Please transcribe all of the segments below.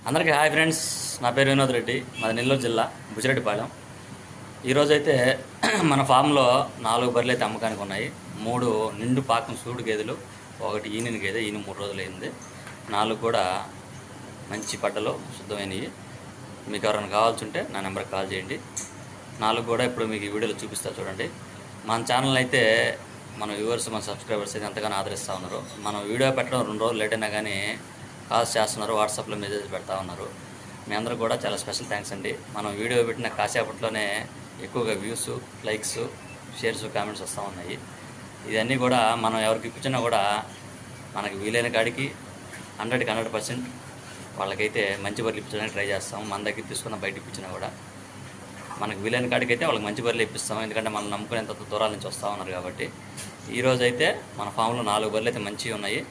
అందరికీ hi friends. నా పేరు వినోద్ రెడ్డి, మాది నెల్లూరు జిల్లా బుచ్చిరెడ్డిపాలెం. ఈరోజైతే మన ఫామ్లో 4 బర్రెలు అయితే అమ్మకానికి ఉన్నాయి. 3 నిండు పాకం సూడు గేదెలు, 1 ఈనిన గేదె, ఈయన 3 రోజులు అయింది. 4 కూడా మంచి పడ్డలు శుద్ధమైనవి. మీకు ఎవరైనా కావాల్సింటే నా నెంబర్కి కాల్ చేయండి. 4 కూడా ఇప్పుడు మీకు ఈ వీడియోలో చూపిస్తా చూడండి. మన ఛానల్ అయితే మన వ్యూవర్స్, మన సబ్స్క్రైబర్స్ అయితే ఎంతగానో ఆదరిస్తూ ఉన్నారు. మనం వీడియో పెట్టడం 2 రోజులు లేట్ అయినా కానీ కాల్స్ చేస్తున్నారు, వాట్సాప్లో మెసేజ్ పెడతా ఉన్నారు. మీ అందరూ కూడా చాలా స్పెషల్ థ్యాంక్స్ అండి. మనం వీడియో పెట్టిన కాసేపట్లోనే ఎక్కువగా వ్యూస్, లైక్స్, షేర్స్, కామెంట్స్ వస్తూ ఉన్నాయి. ఇవన్నీ కూడా మనం ఎవరికి ఇప్పించినా కూడా మనకి వీలైన కాడికి 100కి 100% వాళ్ళకైతే మంచి బర్రెలు ఇప్పించడానికి ట్రై చేస్తాం. మన దగ్గర తీసుకున్న బయట ఇప్పించినా కూడా మనకు వీలైన కాడికైతే వాళ్ళకి మంచి బర్రెలు ఇప్పిస్తాం. ఎందుకంటే మనం నమ్ముకునేంత దూరాల నుంచి వస్తూ ఉన్నారు కాబట్టి. ఈరోజైతే మన ఫామ్లో 4 బర్రెలు అయితే మంచివి ఉన్నాయి.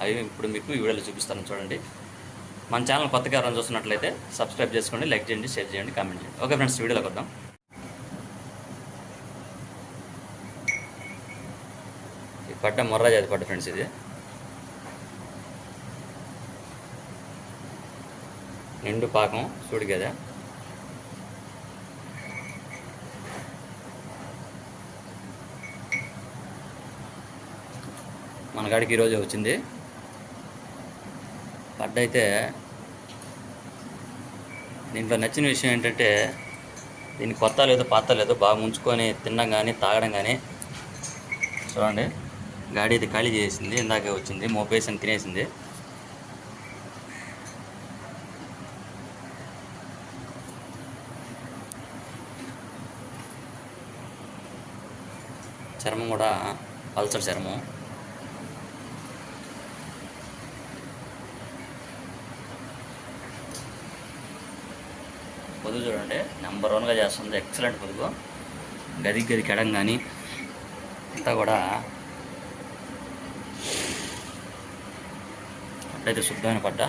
అవి ఇప్పుడు మీకు ఈ వీడియోలో చూపిస్తాను చూడండి. మన ఛానల్ కొత్తగా ఎవరైనా చూస్తున్నట్లయితే సబ్స్క్రైబ్ చేసుకోండి, లైక్ చేయండి, షేర్ చేయండి, కామెంట్ చేయండి. ఓకే ఫ్రెండ్స్, వీడియోలోకి వద్దాం. ఈ పడ్డ మొర్రా జాతి పడ్డ ఫ్రెండ్స్, ఇది నిండు పాకం సూడి గేదె. మన కాడికి ఈరోజే వచ్చింది. పడ్డ అయితే దీంట్లో నచ్చిన విషయం ఏంటంటే దీనికి కొత్త లేదో పాత లేదో బాగా ముంచుకొని తినడం కానీ తాగడం కానీ. చూడండి, గాడి అయితే ఖాళీ చేసింది, ఇందాకే వచ్చింది, మోపేసి తినేసింది. చర్మం కూడా పల్చర్ చర్మం. పొదుగు చూడండి, నెంబర్ 1గా చేస్తుంది. ఎక్సలెంట్ పొదుగు. గది కెడం కానీ అంతా కూడా అట్లయితే శుద్ధమైన పడ్డ.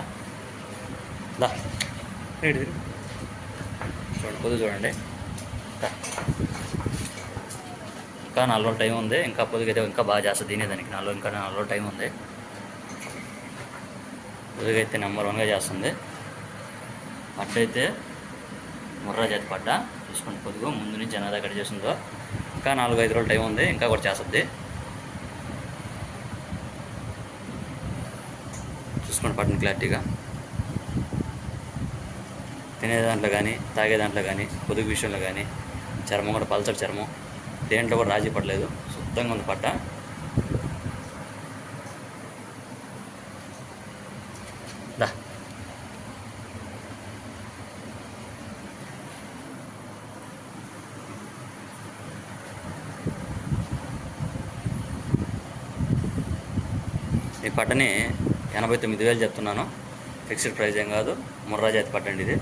చూడండి పొదుగు చూడండి. ఇంకా 4 రోజులు టైం ఉంది. ఇంకా పొదుగు అయితే ఇంకా బాగా చేస్తుంది తినేదానికి. ఇంకా 4 రోజులు టైం ఉంది. పొదుగు అయితే నెంబర్ 1గా చేస్తుంది. అట్లయితే ముర్రా జాతి పడ్డ చూసుకోండి. పొదుగు ముందు నుంచి ఎన్నదా కట్ చేసిందో. ఇంకా 4-5 రోజులు టైం ఉంది, ఇంకా కూడా చేస్తుంది. చూసుకోండి పట్టణ క్లారిటీగా. తినే దాంట్లో కానీ తాగే దాంట్లో కానీ పొదుగు విషయంలో కానీ చర్మం కూడా పల్చటి చర్మం. దేంట్లో కూడా రాజీ పడలేదు, శుద్ధంగా ఉంది పట్ట. ఈ పట్టని 89,000 చెప్తున్నాను. ఫిక్స్డ్ ప్రైస్ ఏం కాదు. ముర్రా జాతి పట్టండి ఇది.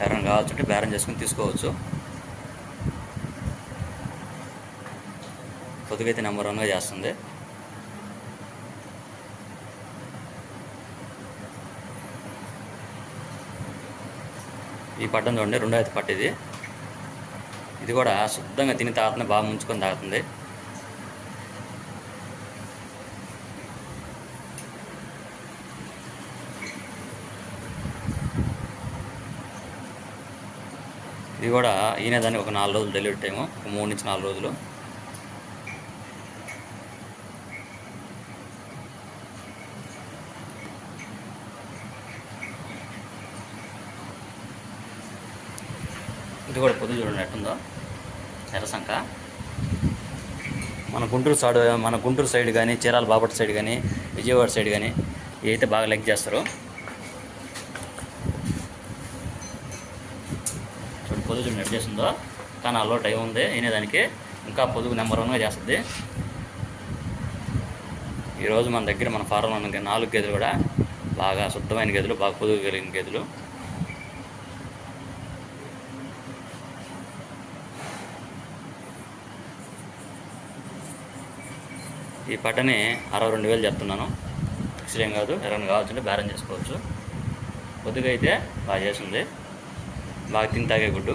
ఎవరైనా కావాల్సింటే బేరం చేసుకుని తీసుకోవచ్చు. పొదుగైతే నెంబర్ 1గా చేస్తుంది. ఈ పట్టం చూడండి, 2వ జాతి పట్ట ఇది. ఇది కూడా శుద్ధంగా తిని తాగుతుంది, బాగా ముంచుకొని తాగుతుంది. ఇది కూడా ఈయన దానికి ఒక 4 రోజులు డెలివరీ టైము, ఒక 3 నుంచి 4 రోజులు. ఇది కూడా పొద్దు చూడండి ఎట్టుందో, ఎర్రసంక. మన గుంటూరు సైడ్ కానీ, చీరాల బాపట్ల సైడ్ కానీ, విజయవాడ సైడ్ కానీ ఇవి అయితే బాగా లైక్ చేస్తారు. పొదుగు నెట్ చేస్తుందో. కానీ 4 రోజులు టైం ఉంది అయినేదానికి. ఇంకా పొదుగు నెంబర్ 1గా చేస్తుంది. ఈరోజు మన దగ్గర మన ఫారంలో ఉన్న 4 గేదెలు కూడా బాగా శుద్ధమైన గేదెలు, బాగా పొదుగు కలిగిన గేదెలు. ఈ పట్టని 62,000 చెప్తున్నాను. ఫిక్స్డ్ ఏం కాదు. ఎవరైనా కావాల్సింటే బేరం చేసుకోవచ్చు. పొద్దుగా అయితే బాగా చేస్తుంది, బాగా తిని తాగే గుడ్డు.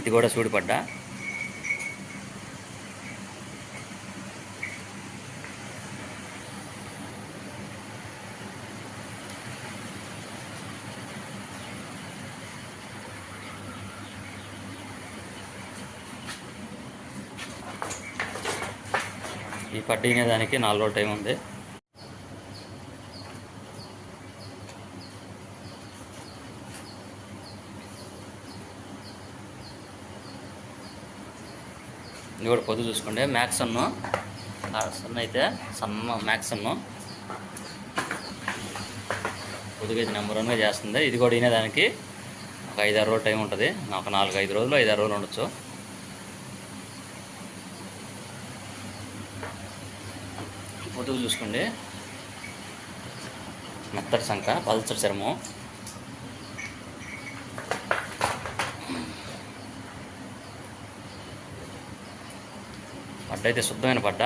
ఇది కూడా సూడి పడ్డ. ఈ పడ్డ దానికి 4 రోజుల టైం ఉంది. ఇది కూడా పొద్దు చూసుకోండి. మ్యాక్సన్ను సన్న అయితే సన్న మ్యాక్సన్ను పొద్దుగా ఇది నెంబర్ 1గా చేస్తుంది. ఇది కూడా వినేదానికి ఒక 5-6 రోజులు టైం ఉంటుంది. ఒక 4-5 రోజులు 5-6 రోజులు ఉండొచ్చు. పొద్దుగు చూసుకోండి. మెత్తటి సంఖ, పల్చటి చర్మం. పడ్డ అయితే శుద్ధమైన పడ్డ.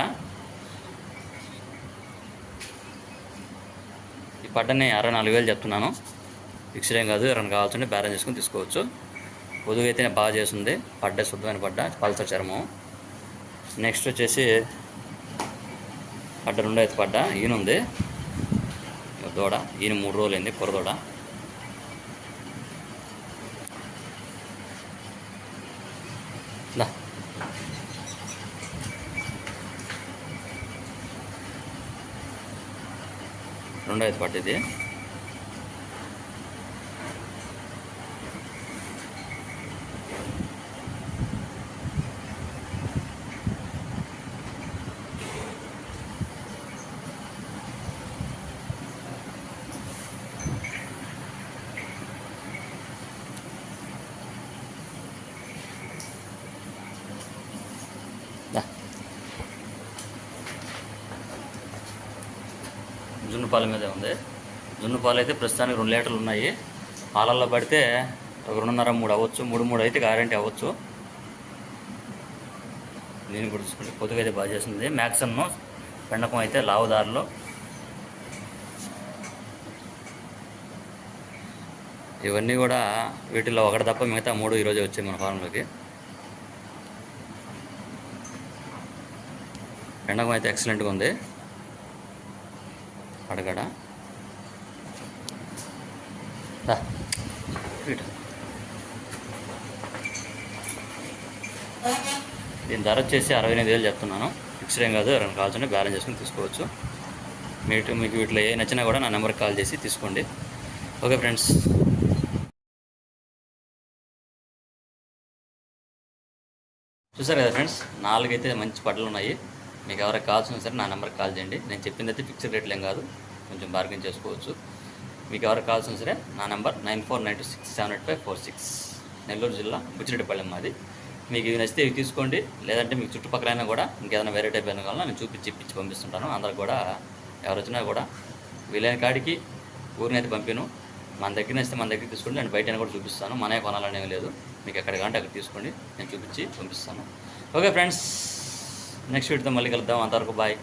ఈ పడ్డని 64,000 చెప్తున్నాను. ఫిక్స్డ్ ఏం కాదు. ఎవరైనా కావాల్సింటే బేరం చేసుకుని తీసుకోవచ్చు. పొదుగు అయితే బాగా చేస్తుంది. పడ్డ శుద్ధమైన పడ్డ, పల్చటి చర్మం. నెక్స్ట్ వచ్చేసి పడ్డ 2వ అయితే పడ్డ ఈయన ఉంది దూడ. ఈయన 3 రోజులు అయింది పొరదూడ. రెండో అయితే పడ్డ ఇది. జున్ను పాల మీదే ఉంది. జున్ను పాలు అయితే ప్రస్తుతానికి 2 లీటర్లు ఉన్నాయి. పాలల్లో పడితే ఒక 2.5-3 అవ్వచ్చు. 3 అయితే గ్యారెంటీ అవ్వచ్చు. దీన్ని కూడా చూసుకుంటే పొద్దుగా అయితే బాగా చేస్తుంది. మ్యాక్సిమం పెండకం అయితే లావుదారులో. ఇవన్నీ కూడా వీటిల్లో ఒకటి తప్ప మిగతా 3 ఈరోజే వచ్చాయి మన ఫారంలోకి. పెండకం అయితే ఎక్సలెంట్గా ఉంది. అడగడ దీని ధర వచ్చేసి 68,000 చెప్తున్నాను. ఫిక్స్డ్ ఏం కాదు. ఎవరైనా కావాల్సింటే బ్యాలెన్స్ చేసుకుని తీసుకోవచ్చు. మీకు వీటిలో ఏ నచ్చినా కూడా నా నెంబర్కి కాల్ చేసి తీసుకోండి. Okay friends. చూసారు కదా ఫ్రెండ్స్, 4 అయితే మంచి పడ్డలు ఉన్నాయి. మీకు ఎవరికి కావాల్సిన సరే నా నెంబర్కి కాల్ చేయండి. నేను చెప్పింది అయితే ఫిక్స్డ్ రేట్లు ఏం కాదు. కొంచెం బార్గెన్ చేసుకోవచ్చు. మీకు ఎవరికి కావాల్సిన సరే నా నెంబర్ 9492678546. నెల్లూరు జిల్లా బుచ్చిరెడ్డిపాళెం మాది. మీకు ఇవి నచ్చితే ఇవి తీసుకోండి. లేదంటే మీకు చుట్టుపక్కలైనా కూడా ఇంకేదైనా వేరే టైప్ అయినా కావాలన్నా నేను ఇప్పించి పంపిస్తుంటాను. అందరికి కూడా ఎవరు వచ్చినా కూడా వీలైన కాడికి ఊరిని అయితే పంపిను. మన దగ్గర నచ్చితే మన దగ్గర తీసుకోండి. నేను బయట కూడా చూపిస్తాను. మనే కొనాలనేవి లేదు. మీకు ఎక్కడ కావాలంటే అక్కడ తీసుకోండి. నేను చూపించి పంపిస్తాను. ఓకే ఫ్రెండ్స్, నెక్స్ట్ వీడియోతో మళ్ళీ కలుద్దాం. అంతవరకు బాయ్.